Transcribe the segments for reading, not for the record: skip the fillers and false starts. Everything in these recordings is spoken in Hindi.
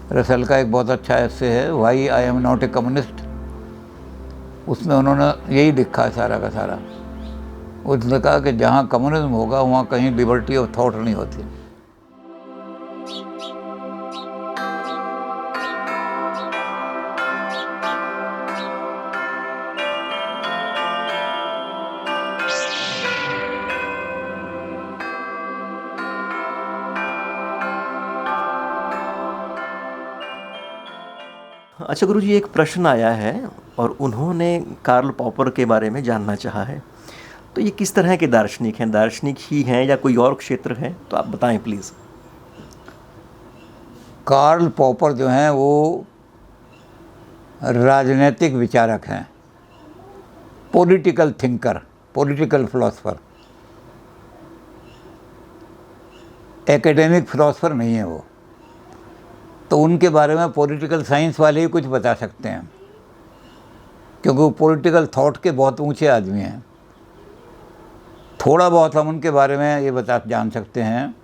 रसल का एक बहुत अच्छा ऐसे है, why I am not a communist. उसमें उन्होंने यही लिखा है सारा का सारा। उसने कहा कि जहाँ कम्युनिज्म होगा वहाँ कहीं लिबर्टी ऑफ थॉट नहीं होती। अच्छा गुरुजी, एक प्रश्न आया है और उन्होंने कार्ल पॉपर के बारे में जानना चाहा है। तो ये किस तरह के दार्शनिक हैं? दार्शनिक ही हैं या कोई और क्षेत्र है? तो आप बताएं प्लीज़। कार्ल पॉपर जो हैं वो राजनीतिक विचारक हैं, political thinker, political philosopher, academic philosopher नहीं है वो। तो उनके बारे में पॉलिटिकल साइंस वाले ही कुछ बता सकते हैं, क्योंकि वो पॉलिटिकल थॉट के बहुत ऊंचे आदमी हैं। थोड़ा बहुत हम उनके बारे में ये जान सकते हैं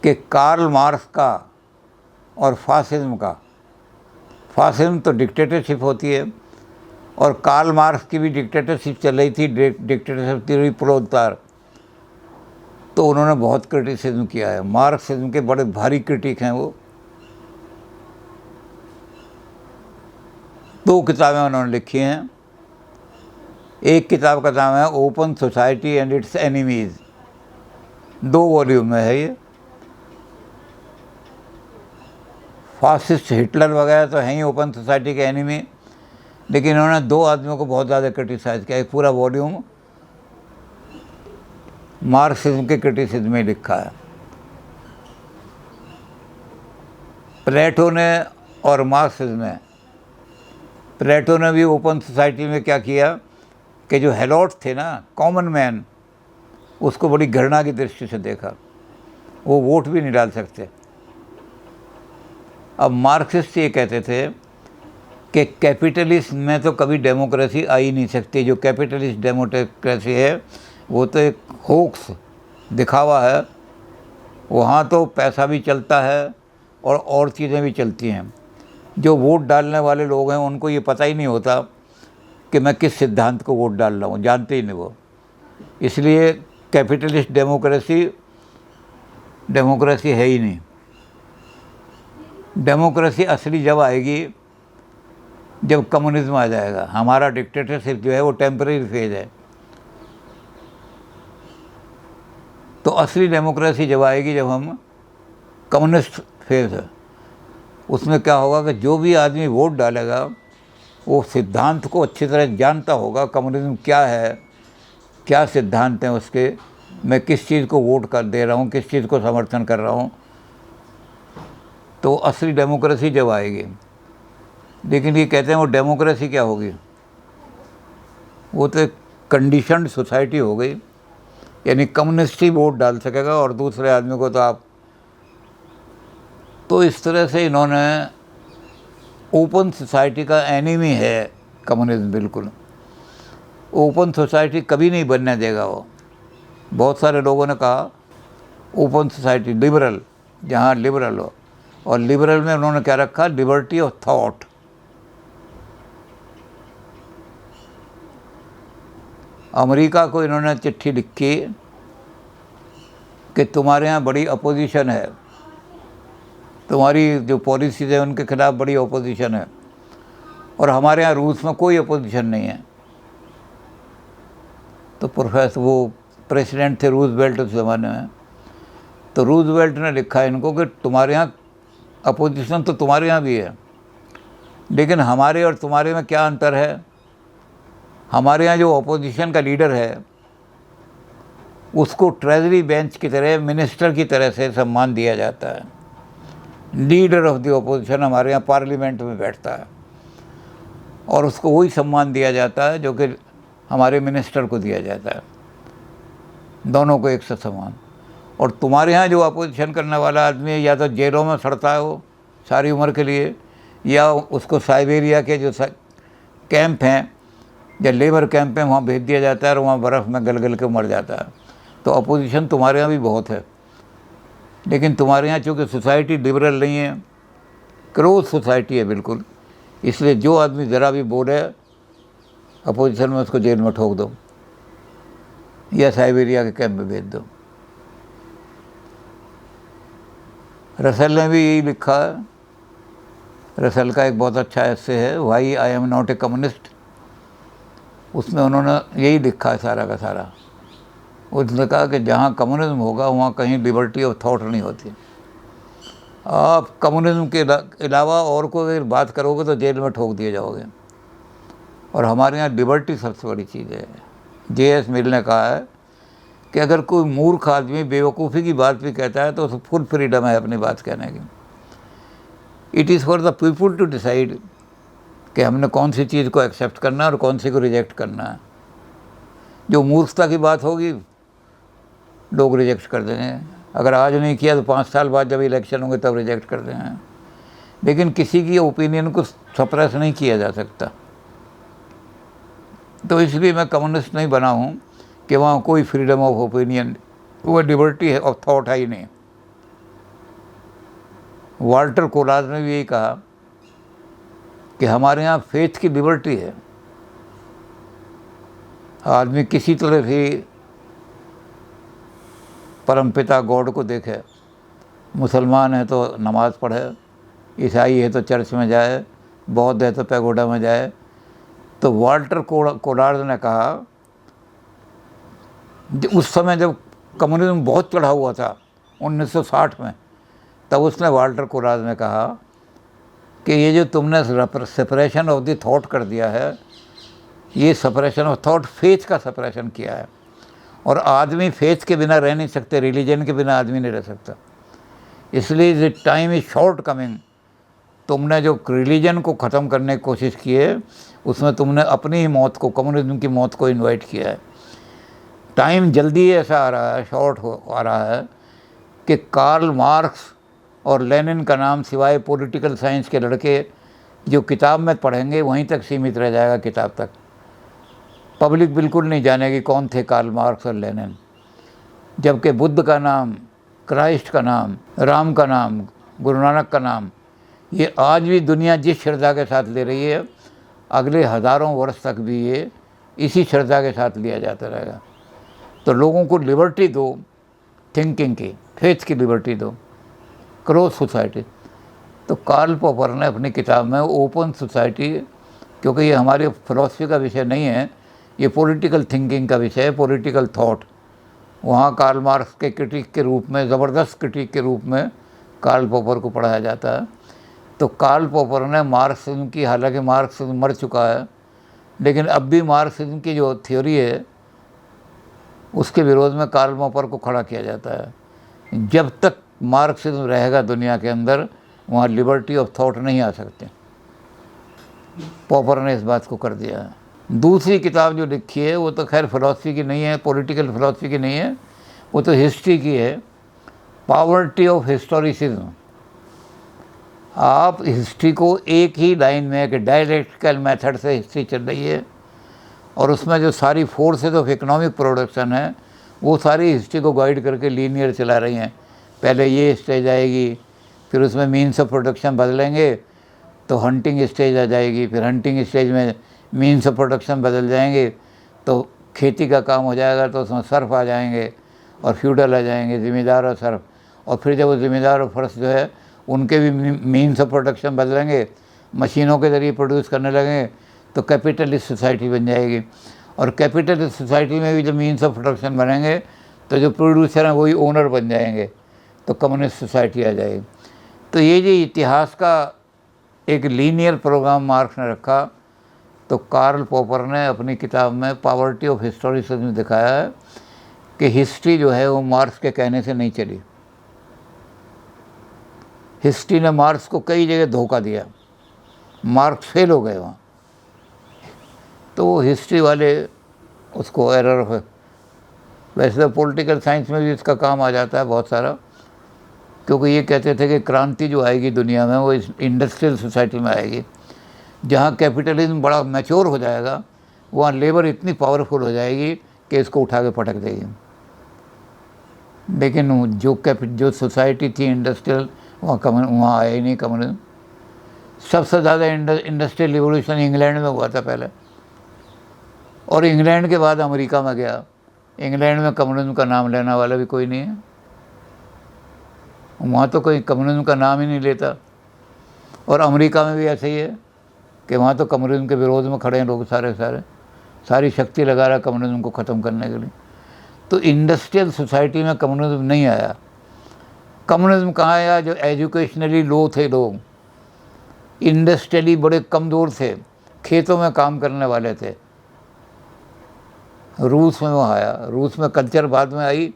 कि कार्ल मार्क्स का और फासिज्म का, फासिज्म तो डिक्टेटरशिप होती है और कार्ल मार्क्स की भी डिक्टेटरशिप चल रही थी, डिक्टेटरशिप थी पुरोत्तर। तो उन्होंने बहुत क्रिटिसिज्म किया है, मार्क्सिज्म के बड़े भारी क्रिटिक हैं वो। 2 किताबें उन्होंने लिखी हैं। एक किताब का नाम है open society and it's enemies, 2 volume में है ये। फासिस्ट हिटलर वगैरह तो हैं ही ओपन सोसाइटी के एनिमी, लेकिन उन्होंने 2 आदमियों को बहुत ज़्यादा क्रिटिसाइज़ किया। एक पूरा वॉल्यूम मार्क्सिज्म के क्रिटिसिज्म में लिखा है। प्लेटो ने और मार्क्सिज्म में, प्लेटो ने भी ओपन सोसाइटी में क्या किया कि जो हेलोट थे ना, कॉमन मैन, उसको बड़ी घृणा की दृष्टि से देखा। वो वोट भी नहीं डाल सकते। अब मार्क्सिस्ट ये कहते थे कि कैपिटलिस्ट में तो कभी डेमोक्रेसी आ ही नहीं सकती। जो कैपिटलिस्ट डेमोक्रेसी है वो तो एक होक्स, दिखावा है। वहाँ तो पैसा भी चलता है और चीज़ें भी चलती हैं। जो वोट डालने वाले लोग हैं उनको ये पता ही नहीं होता कि मैं किस सिद्धांत को वोट डाल रहा हूँ, जानते ही नहीं वो। इसलिए कैपिटलिस्ट डेमोक्रेसी है ही नहीं। डेमोक्रेसी असली जब आएगी जब कम्युनिज्म आ जाएगा। हमारा डिक्टेटरशिप जो है वो टेम्परेरी फेज है। तो असली डेमोक्रेसी जब आएगी जब हम कम्युनिस्ट फेज है। उसमें क्या होगा कि जो भी आदमी वोट डालेगा वो सिद्धांत को अच्छी तरह जानता होगा, कम्युनिज्म क्या है, क्या सिद्धांत हैं उसके, मैं किस चीज़ को वोट कर दे रहा हूँ, किस चीज़ को समर्थन कर रहा हूँ। तो असली डेमोक्रेसी जब आएगी। लेकिन ये कहते हैं वो डेमोक्रेसी क्या होगी, वो तो एक कंडीशनड सोसाइटी हो गई। यानी कम्युनिस्ट ही वोट डाल सकेगा और दूसरे आदमी को तो आप। तो इस तरह से इन्होंने ओपन सोसाइटी का एनिमी है कम्युनिज्म। बिल्कुल ओपन सोसाइटी कभी नहीं बनने देगा वो। बहुत सारे लोगों ने कहा ओपन सोसाइटी लिबरल, जहाँ लिबरल हो, और लिबरल में उन्होंने क्या रखा, लिबर्टी ऑफ थॉट। अमेरिका को इन्होंने चिट्ठी लिखी कि तुम्हारे यहाँ बड़ी अपोजिशन है, तुम्हारी जो पॉलिसीज़ है उनके खिलाफ बड़ी अपोजिशन है, और हमारे यहाँ रूस में कोई अपोजिशन नहीं है। तो प्रोफेसर, वो प्रेसिडेंट थे रूजवेल्ट उस ज़माने में, तो रूजवेल्ट ने लिखा इनको कि तुम्हारे यहाँ अपोजिशन तो तुम्हारे यहाँ भी है, लेकिन हमारे और तुम्हारे में क्या अंतर है। हमारे यहाँ जो अपोजिशन का लीडर है उसको ट्रेजरी बेंच की तरह, मिनिस्टर की तरह से सम्मान दिया जाता है। लीडर ऑफ द अपोजिशन हमारे यहाँ पार्लियामेंट में बैठता है और उसको वही सम्मान दिया जाता है जो कि हमारे मिनिस्टर को दिया जाता है, दोनों को एक साथ समान। और तुम्हारे यहाँ जो अपोजिशन करने वाला आदमी है या तो जेलों में सड़ता है वो सारी उम्र के लिए, या उसको साइबेरिया के जो कैंप हैं या लेबर कैंप में वहाँ भेज दिया जाता है और वहाँ बर्फ़ में गल गल के मर जाता है। तो अपोजिशन तुम्हारे यहाँ भी बहुत है, लेकिन तुम्हारे यहाँ चूँकि सोसाइटी लिबरल नहीं है, क्लोज सोसाइटी है बिल्कुल। इसलिए जो आदमी ज़रा भी बोले अपोजिशन में, उसको जेल में ठोक दो या साइबेरिया के कैंप में भेज दो। रसेल ने भी यही लिखा है। रसेल का एक बहुत अच्छा ऐसे है, why I am not a communist. उसमें उन्होंने यही लिखा है सारा का सारा। उसने कहा कि जहाँ कम्युनिज्म होगा वहाँ कहीं लिबर्टी ऑफ थॉट नहीं होती। आप कम्युनिज्म के अलावा और कोई अगर बात करोगे तो जेल में ठोक दिए जाओगे। और हमारे यहाँ लिबर्टी सबसे बड़ी चीज़ है। J.S. मिल ने कहा है कि अगर कोई मूर्ख आदमी बेवकूफ़ी की बात भी कहता है तो उसे फुल फ्रीडम है अपनी बात कहने की। It is for the people to decide कि हमने कौन सी चीज़ को एक्सेप्ट करना है और कौन सी को रिजेक्ट करना है। जो मूर्खता की बात होगी लोग रिजेक्ट कर देंगे। अगर आज नहीं किया तो 5 साल बाद जब इलेक्शन होंगे तब रिजेक्ट कर देंगे। लेकिन किसी की ओपिनियन को सप्रेस नहीं किया जा सकता। तो इसलिए मैं कम्युनिस्ट नहीं बना हूँ कि वहाँ कोई फ्रीडम ऑफ ओपिनियन, वो लिबर्टी है ऑफ थॉट है ही नहीं। वाल्टर कोलाज ने भी यही कहा कि हमारे यहाँ फेथ की लिबर्टी है। आदमी किसी तरह से परमपिता गॉड को देखे। मुसलमान है तो नमाज़ पढ़े, ईसाई है तो चर्च में जाए, बौद्ध है तो पैगोडा में जाए। तो वाल्टर कोलाज ने कहा, उस समय जब कम्युनिज्म बहुत चढ़ा हुआ था 1960 में, तब उसने वाल्टर कोलाज ने कहा कि ये जो तुमने सेपरेशन ऑफ द थॉट कर दिया है, ये सेपरेशन ऑफ थॉट फेथ का सेपरेशन किया है। और आदमी फेथ के बिना रह नहीं सकते, रिलीजन के बिना आदमी नहीं रह सकता। इसलिए the time is short coming. तुमने जो रिलीजन को ख़त्म करने की कोशिश की है, उसमें तुमने अपनी ही मौत को, कम्युनिज्म की मौत को इनवाइट किया है। टाइम जल्दी ऐसा आ रहा है, आ रहा है कि कार्ल मार्क्स और लेनिन का नाम सिवाय पॉलिटिकल साइंस के लड़के जो किताब में पढ़ेंगे वहीं तक सीमित रह जाएगा, किताब तक। पब्लिक बिल्कुल नहीं जानेगी कौन थे कार्ल मार्क्स और लेनिन। जबकि बुद्ध का नाम, क्राइस्ट का नाम, राम का नाम, गुरु नानक का नाम, ये आज भी दुनिया जिस श्रद्धा के साथ ले रही है, अगले हज़ारों वर्ष तक भी ये इसी श्रद्धा के साथ लिया जाता रहेगा। तो लोगों को लिबर्टी दो, थिंकिंग की, फेथ की लिबर्टी दो, क्लोज सोसाइटी। तो कार्ल पॉपर ने अपनी किताब में ओपन सोसाइटी, क्योंकि ये हमारी फिलॉसफी का विषय नहीं है, ये पॉलिटिकल थिंकिंग का विषय है, पॉलिटिकल थॉट। वहाँ कार्ल मार्क्स के क्रिटिक के रूप में, ज़बरदस्त क्रिटिक के रूप में कार्ल पॉपर को पढ़ाया जाता है। तो कार्ल पॉपर ने मार्क्सिज्म की, हालांकि मार्क्सिज्म मर चुका है, लेकिन अब भी मार्क्सिज्म की जो थ्योरी है उसके विरोध में कार्ल पॉपर को खड़ा किया जाता है। जब तक मार्क्सिज्म रहेगा दुनिया के अंदर, वहाँ लिबर्टी ऑफ थॉट नहीं आ सकते। पॉपर ने इस बात को कर दिया है। दूसरी किताब जो लिखी है वो तो खैर फिलॉसफी की नहीं है, पॉलिटिकल फिलॉसफी की नहीं है, वो तो हिस्ट्री की है, पॉवर्टी ऑफ हिस्टोरिसिज्म। आप हिस्ट्री को एक ही लाइन में, एक डायलेक्टिकल मेथड से हिस्ट्री चल रही है, और उसमें जो सारी फोर्सेस ऑफ इकोनॉमिक प्रोडक्शन है वो सारी हिस्ट्री को गाइड करके लीनियर चला रही हैं। पहले ये स्टेज आएगी, फिर उसमें मीन्स ऑफ प्रोडक्शन बदलेंगे तो हंटिंग स्टेज आ जाएगी, फिर हंटिंग स्टेज में मीन्स ऑफ प्रोडक्शन बदल जाएंगे तो खेती का काम हो जाएगा, तो उसमें सर्फ आ जाएंगे और फ्यूडल आ जाएंगे, ज़िम्मेदार और सर्फ। और फिर जब वो ज़िम्मेदार और फर्श जो है उनके भी मीन्स ऑफ प्रोडक्शन बदलेंगे, मशीनों के ज़रिए प्रोड्यूस करने लगेंगे तो कैपिटलिस्ट सोसाइटी बन जाएगी। और कैपिटलिस्ट सोसाइटी में भी जब मीन्स ऑफ प्रोडक्शन बनेंगे तो जो प्रोड्यूसर हैं वही ओनर बन जाएंगे, तो कम्युनिस्ट सोसाइटी आ जाएगी। तो ये जो इतिहास का एक लीनियर प्रोग्राम मार्क्स ने रखा, तो कार्ल पॉपर ने अपनी किताब में पॉवर्टी ऑफ हिस्टोरिसिज्म में दिखाया है कि हिस्ट्री जो है वो मार्क्स के कहने से नहीं चली। हिस्ट्री ने मार्क्स को कई जगह धोखा दिया, मार्क्स फेल हो गए वहाँ। तो वो हिस्ट्री वाले उसको एरर है। वैसे तो पॉलिटिकल साइंस में भी इसका काम आ जाता है बहुत सारा, क्योंकि ये कहते थे कि क्रांति जो आएगी दुनिया में वो इस इंडस्ट्रियल सोसाइटी में आएगी, जहाँ कैपिटलिज्म बड़ा मैच्योर हो जाएगा, वहाँ लेबर इतनी पावरफुल हो जाएगी कि इसको उठा के पटक देगी। लेकिन जो सोसाइटी थी इंडस्ट्रियल, वहाँ आया ही नहीं कम्युनिज्म। सबसे ज़्यादा इंडस्ट्रियल रिवॉल्यूशन इंग्लैंड में हुआ था पहले, और इंग्लैंड के बाद अमेरिका में गया। इंग्लैंड में कम्युनिज्म का नाम लेने वाला भी कोई नहीं है, वहाँ तो कोई कम्युनिज्म का नाम ही नहीं लेता। और अमेरिका में भी ऐसे ही है कि वहाँ तो कम्युनिज्म के विरोध में खड़े हैं लोग, सारी शक्ति लगा रहा है कम्युनिज्म को ख़त्म करने के लिए। तो इंडस्ट्रियल सोसाइटी में कम्युनिज्म नहीं आया। कम्युनिज्म कहाँ आया? जो एजुकेशनली लो थे लोग, इंडस्ट्रियली बड़े कमज़ोर थे, खेतों में काम करने वाले थे, रूस में वो आया। रूस में कल्चर बाद में आई,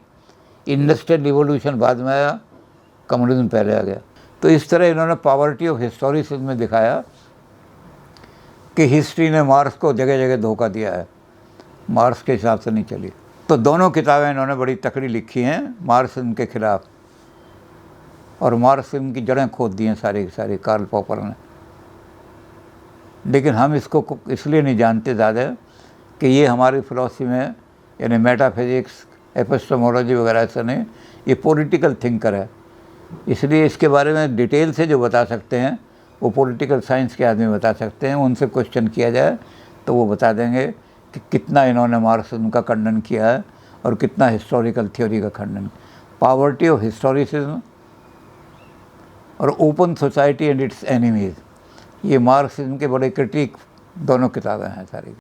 इंडस्ट्रियल रिवॉल्यूशन बाद में आया, कम्युनिज्म पहले आ गया। तो इस तरह इन्होंने पॉवर्टी ऑफ हिस्टोरिसिज्म में दिखाया कि हिस्ट्री ने मार्क्स को जगह जगह धोखा दिया है, मार्क्स के हिसाब से नहीं चली। तो दोनों किताबें इन्होंने बड़ी तकड़ी लिखी हैं मार्क्सिज्म के ख़िलाफ़, और मार्क्सिज्म की जड़ें खोद दी हैं सारी की सारी कार्ल पॉपर ने। लेकिन हम इसको इसलिए नहीं जानते ज़्यादा कि ये हमारी फ़िलॉसफी में, यानी मेटाफिज़िक्स, एपिस्टेमोलॉजी वगैरह से नहीं, ये पॉलिटिकल थिंकर है। इसलिए इसके बारे में डिटेल से जो बता सकते हैं वो पॉलिटिकल साइंस के आदमी बता सकते हैं। उनसे क्वेश्चन किया जाए तो वो बता देंगे कि कितना इन्होंने मार्क्सिज्म का खंडन किया है और कितना हिस्टोरिकल थ्योरी का खंडन। पॉवर्टी ऑफ हिस्टोरिसिज्म और open society and it's enemies, ये मार्क्सिज्म के बड़े क्रिटिक दोनों किताबें हैं सारी।